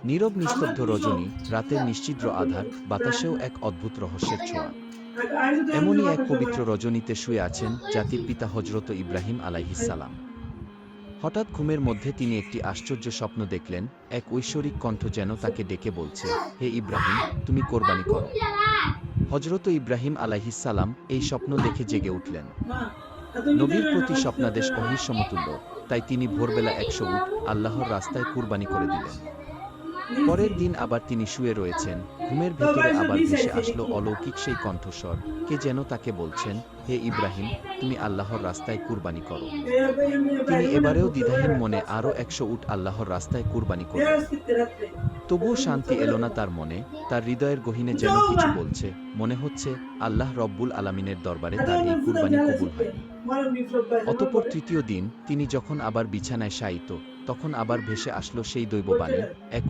নীরব নিস্তব্ধ রজনী, রাতের নিশ্ছিদ্র আধার, বাতাসেও এক অদ্ভুত রহস্যের ছোঁয়া। এমনই এক পবিত্র রজনীতে শুয়ে আছেন জাতির পিতা হজরত ইব্রাহিম আলাইহিসসালাম। হঠাৎ ঘুমের মধ্যে তিনি একটি আশ্চর্য স্বপ্ন দেখলেন। এক ঐশ্বরিক কণ্ঠ যেন তাকে ডেকে বলছে, হে ইব্রাহিম, তুমি কোরবানি করো। হজরত ইব্রাহিম আলাইহিসসালাম এই স্বপ্ন দেখে জেগে উঠলেন। নবীর প্রতি স্বপ্নাদেশ ওহীর সমতুল্য, তাই তিনি ভোরবেলা ১০০ উট আল্লাহর রাস্তায় কুরবানি করে দিলেন। পরের দিন আবার তিনি শুয়ে রয়েছেন, ঘুমের ভেতরে আবার ভেসে আসলো অলৌকিক সেই কণ্ঠস্বর, কে যেন তাকে বলছেন, হে ইব্রাহিম, তুমি আল্লাহর রাস্তায় কুরবানি করো। তিনি এবারেও দ্বিধাহীন মনে আরও ১০০ উট আল্লাহর রাস্তায় কুরবানি করলেন। তবুও শান্তি এলো না তার মনে, তার হৃদয়ের গহীনে যেন কিছু বলছে, মনে হচ্ছে আল্লাহ রব্বুল আলামিনের দরবারে তার এই কুরবানি কবুল হয়নি। অতঃপর তৃতীয় দিন তিনি যখন আবার বিছানায় শায়িত, তখন আবার ভেসে আসলো সেই দৈববাণী, এক